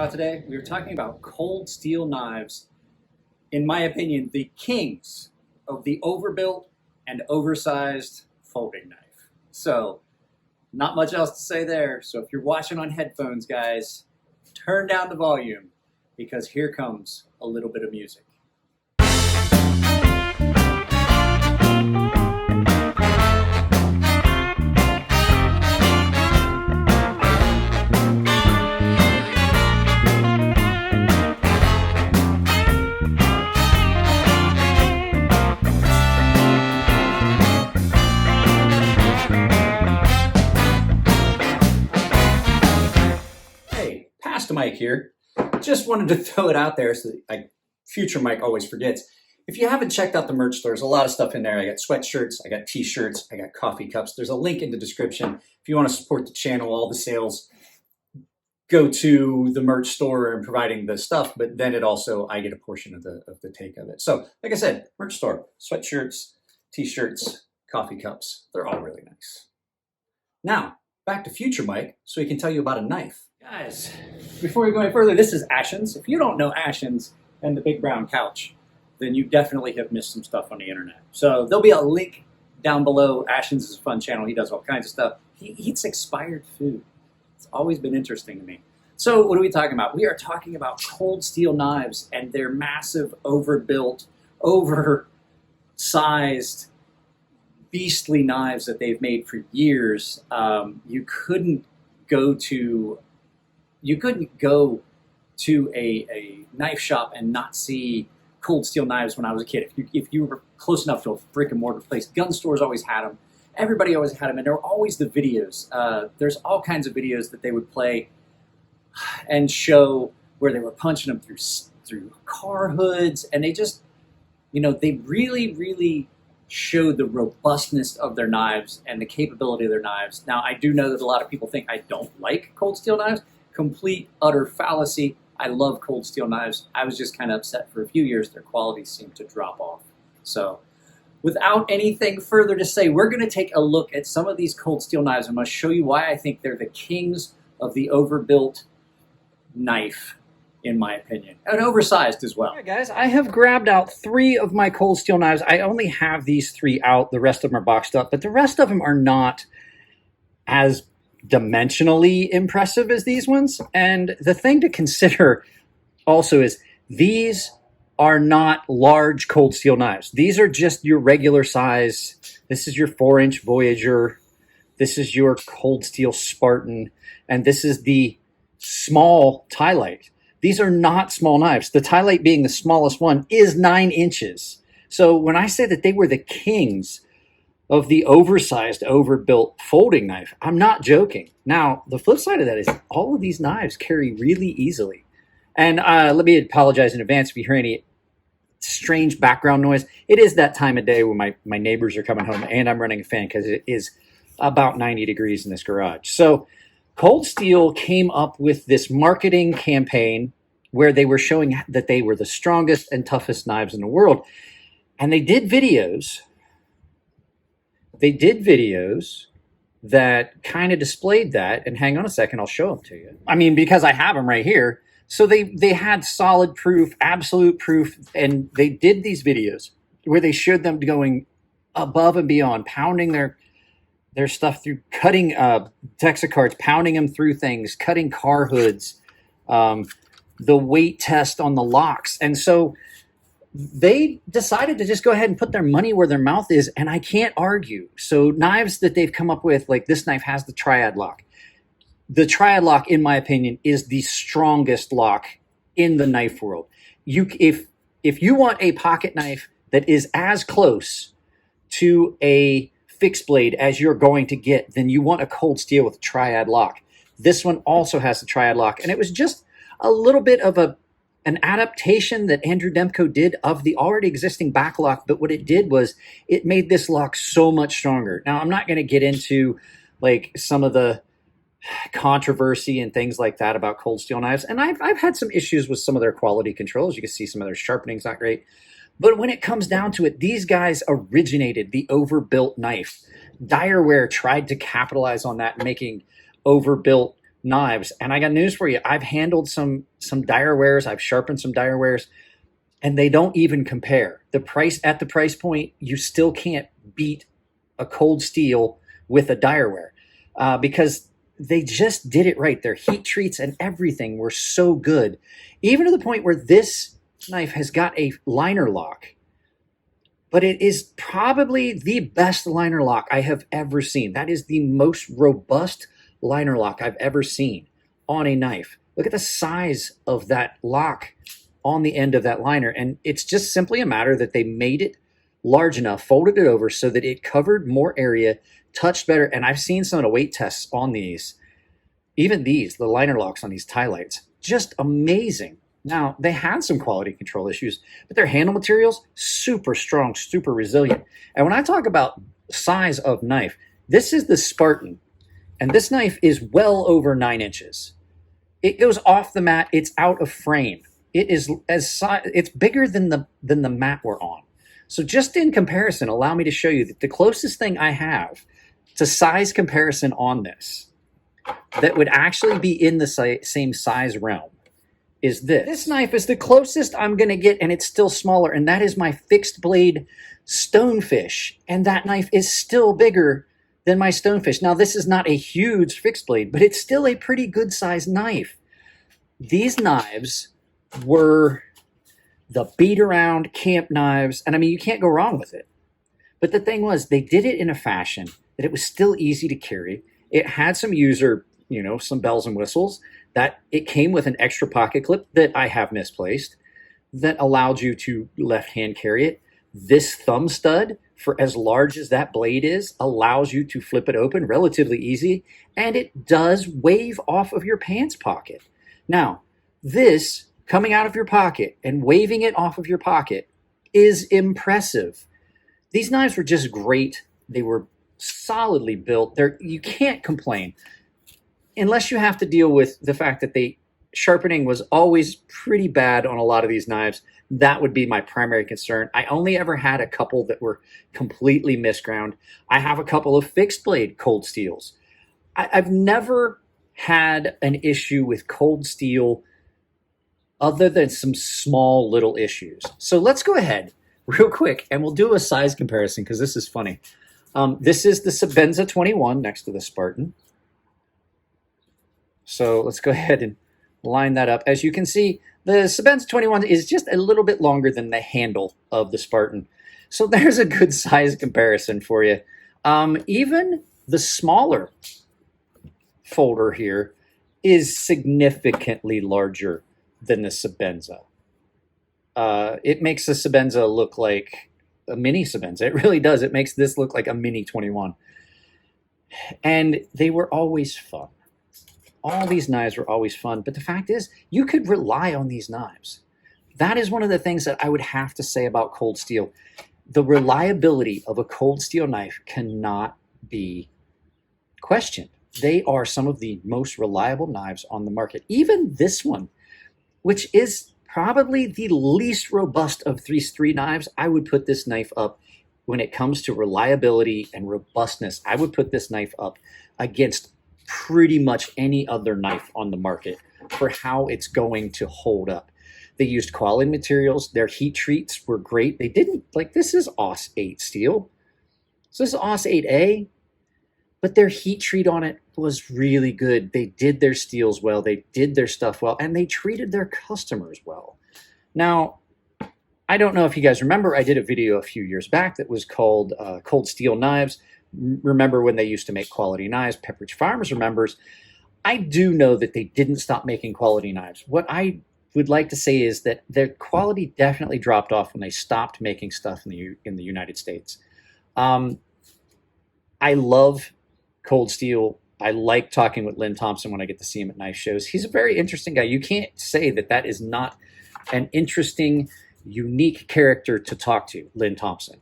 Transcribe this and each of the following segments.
about today? We were talking about cold steel knives. In my opinion, the kings of the overbuilt and oversized folding knife. So, not much else to say there. So if you're watching on headphones, guys, turn down the volume because here comes a little bit of music. Mike here. Just wanted to throw it out there so that future Mike always forgets. If you haven't checked out the merch store, there's a lot of stuff in there. I got sweatshirts, I got t-shirts, I got coffee cups. There's a link in the description. If you want to support the channel, all the sales go to the merch store and providing the stuff, but then I get a portion of the take of it. So like I said, merch store, sweatshirts, t-shirts, coffee cups, they're all really nice. Now, back to future Mike so he can tell you about a knife. Guys, before we go any further, this is Ashens. If you don't know Ashens and the Big Brown Couch, then you definitely have missed some stuff on the internet. So there'll be a link down below. Ashens is a fun channel. He does all kinds of stuff. He eats expired food. It's always been interesting to me. So what are we talking about? We are talking about cold steel knives and their massive, overbuilt, oversized, beastly knives that they've made for years. You couldn't go to a knife shop and not see cold steel knives when I was a kid. If you were close enough to a brick and mortar place, gun stores always had them. Everybody always had them, and there were always the videos. There's all kinds of videos that they would play and show where they were punching them through car hoods, and they just, they really showed the robustness of their knives and the capability of their knives. Now, I do know that a lot of people think I don't like cold steel knives. Complete, utter fallacy. I love cold steel knives. I was just kind of upset for a few years. Their quality seemed to drop off. So without anything further to say, we're going to take a look at some of these cold steel knives. I'm going to show you why I think they're the kings of the overbuilt knife, in my opinion, and oversized as well. All right, guys, I have grabbed out 3 of my cold steel knives. I only have these 3 out. The rest of them are boxed up, but the rest of them are not as dimensionally impressive as these ones. And the thing to consider also is these are not large cold steel knives. These are just your regular size. This is your 4-inch Voyager. This is your cold steel Spartan. And this is the small Tylite. These are not small knives. The Tylite, being the smallest one, is 9 inches. So when I say that they were the kings of the oversized, overbuilt folding knife, I'm not joking. Now, the flip side of that is all of these knives carry really easily. And let me apologize in advance if you hear any strange background noise. It is that time of day when my neighbors are coming home and I'm running a fan because it is about 90 degrees in this garage. So Cold Steel came up with this marketing campaign where they were showing that they were the strongest and toughest knives in the world. And they did videos. That kind of displayed that. And hang on a second, I'll show them to you. I mean, because I have them right here. So they had solid proof, absolute proof. And they did these videos where they showed them going above and beyond, pounding their stuff through, cutting Texacards, pounding them through things, cutting car hoods, the weight test on the locks. And so they decided to just go ahead and put their money where their mouth is, and I can't argue. So knives that they've come up with, like this knife has the triad lock. The triad lock, in my opinion, is the strongest lock in the knife world. If you want a pocket knife that is as close to a fixed blade as you're going to get, then you want a cold steel with a triad lock. This one also has the triad lock, and it was just a little bit of an adaptation that Andrew Demko did of the already existing back lock, but what it did was it made this lock so much stronger. Now, I'm not going to get into like some of the controversy and things like that about cold steel knives, and I've had some issues with some of their quality controls. You can see some of their sharpening's not great. But when it comes down to it, these guys originated the overbuilt knife. Direware tried to capitalize on that, making overbuilt knives, and I got news for you. I've handled some dire wares, I've sharpened some dire wares, and they don't even compare. The price at the price point, you still can't beat a cold steel with a dire ware because they just did it right. Their heat treats and everything were so good, even to the point where this knife has got a liner lock, but it is probably the best liner lock I have ever seen. That is the most robust liner lock I've ever seen on a knife. Look at the size of that lock on the end of that liner. And it's just simply a matter that they made it large enough, folded it over so that it covered more area, touched better. And I've seen some of the weight tests on these, even these, the liner locks on these tie lights, just amazing. Now, they had some quality control issues, but their handle materials, super strong, super resilient. And when I talk about size of knife, this is the Spartan, and this knife is well over 9 inches. It goes off the mat, it's out of frame. It is it's bigger than the mat we're on. So just in comparison, allow me to show you that the closest thing I have to size comparison on this that would actually be in the same size realm is this. This knife is the closest I'm going to get, and it's still smaller, and that is my fixed blade Stonefish, and that knife is still bigger than my Stonefish. Now, this is not a huge fixed blade, but it's still a pretty good sized knife. These knives were the beat around camp knives, and I mean, you can't go wrong with it. But the thing was, they did it in a fashion that it was still easy to carry. It had some user, some bells and whistles, that it came with an extra pocket clip that I have misplaced that allowed you to left hand carry it. This thumb stud, for as large as that blade is, allows you to flip it open relatively easy, and it does wave off of your pants pocket. Now, this coming out of your pocket and waving it off of your pocket is impressive. These knives were just great. They were solidly built. You can't complain. Unless you have to deal with the fact that sharpening was always pretty bad on a lot of these knives. That would be my primary concern. I only ever had a couple that were completely misground. I have a couple of fixed blade cold steels. I've never had an issue with cold steel other than some small little issues. So let's go ahead real quick and we'll do a size comparison because this is funny. This is the Sebenza 21 next to the Spartan. So let's go ahead and line that up. As you can see, the Sebenza 21 is just a little bit longer than the handle of the Spartan. So there's a good size comparison for you. Even the smaller folder here is significantly larger than the Sebenza. It makes the Sebenza look like a mini Sebenza. It really does. It makes this look like a mini 21. And they were always fun. All these knives were always fun, but the fact is, you could rely on these knives. That is one of the things that I would have to say about cold steel. The reliability of a cold steel knife cannot be questioned. They are some of the most reliable knives on the market. Even this one, which is probably the least robust of these three knives, I would put this knife up when it comes to reliability and robustness. I would put this knife up against pretty much any other knife on the market for how it's going to hold up. They used quality materials. Their heat treats were great. They didn't, this is AUS 8 steel. So this is AUS 8A, but their heat treat on it was really good. They did their steels well. They did their stuff well, and they treated their customers well. Now, I don't know if you guys remember, I did a video a few years back that was called Cold Steel Knives. Remember when they used to make quality knives? Pepperidge Farms remembers. I do know that they didn't stop making quality knives. What I would like to say is that their quality definitely dropped off when they stopped making stuff in the United States. I love cold steel. I like talking with Lynn Thompson when I get to see him at knife shows. He's a very interesting guy. You can't say that is not an interesting, unique character to talk to, Lynn Thompson.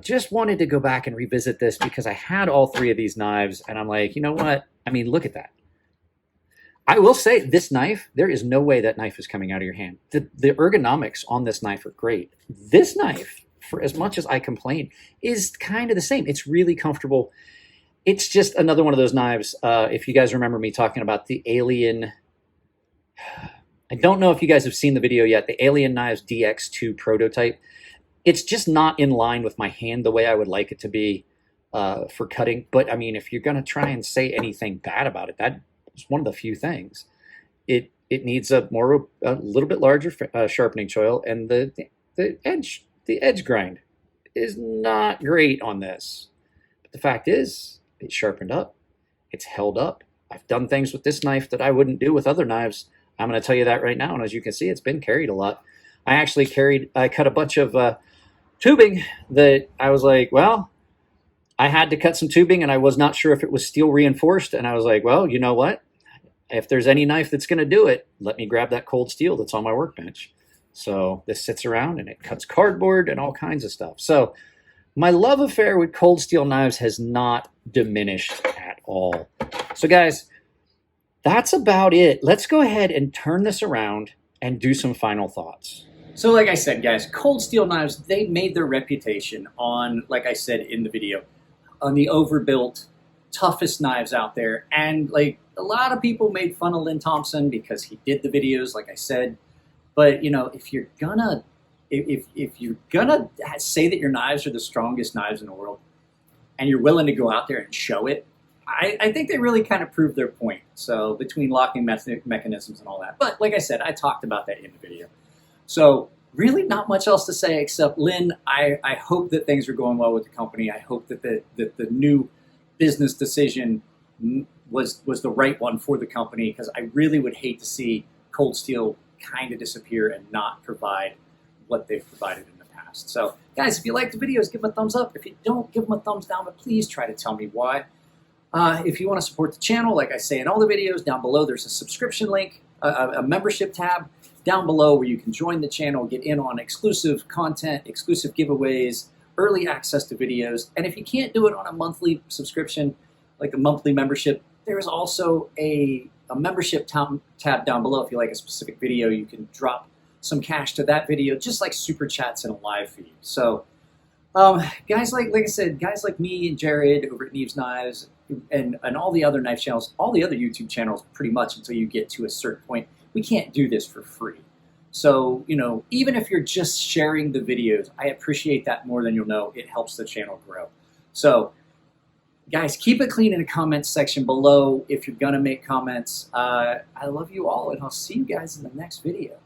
Just wanted to go back and revisit this because I had all three of these knives and I'm like, you know what? I mean, look at that. I will say this knife, there is no way that knife is coming out of your hand. The ergonomics on this knife are great. This knife, for as much as I complain, is kind of the same. It's really comfortable. it's just another one of those knives. If you guys remember me talking about the Alien, I don't know if you guys have seen the video yet, the Alien Knives DX2 prototype. It's just not in line with my hand the way I would like it to be for cutting. But I mean, if you're going to try and say anything bad about it, that is one of the few things. It needs a little bit larger sharpening choil, and the edge grind is not great on this. But the fact is, it's sharpened up, it's held up. I've done things with this knife that I wouldn't do with other knives. I'm going to tell you that right now, and as you can see, it's been carried a lot. I cut a bunch of tubing that I was like, well, I had to cut some tubing, and I was not sure if it was steel reinforced, and I was like, well, you know what? If there's any knife that's going to do it, let me grab that cold steel that's on my workbench. So this sits around and it cuts cardboard and all kinds of stuff. So my love affair with cold steel knives has not diminished at all. So guys, that's about it. Let's go ahead and turn this around and do some final thoughts. So like I said, guys, cold steel knives, they made their reputation on, like I said in the video, on the Overbuilt toughest knives out there. And like a lot of people made fun of Lynn Thompson because he did the videos, like I said. But you know, if you're gonna say that your knives are the strongest knives in the world, and you're willing to go out there and show it, I think they really kind of proved their point. So between locking mechanisms and all that. But like I said, I talked about that in the video. So really not much else to say except, Lynn, I hope that things are going well with the company. I hope that the new business decision was the right one for the company, because I really would hate to see cold steel kind of disappear and not provide what they've provided in the past. So guys, if you like the videos, give them a thumbs up. If you don't, give them a thumbs down, but please try to tell me why. If you want to support the channel, like I say in all the videos, down below there's a subscription link, a membership tab down below where you can join the channel, get in on exclusive content, exclusive giveaways, early access to videos. And if you can't do it on a monthly subscription, like a monthly membership, there is also a membership tab down below. If you like a specific video, you can drop some cash to that video, just like super chats and a live feed. So guys, like I said, guys like me and Jared over at Neves Knives and all the other knife channels, all the other YouTube channels, pretty much until you get to a certain point, we can't do this for free. So, you know, even if you're just sharing the videos, I appreciate that more than you'll know. It helps the channel grow. So guys, keep it clean in the comments section below if you're going to make comments. I love you all, and I'll see you guys in the next video.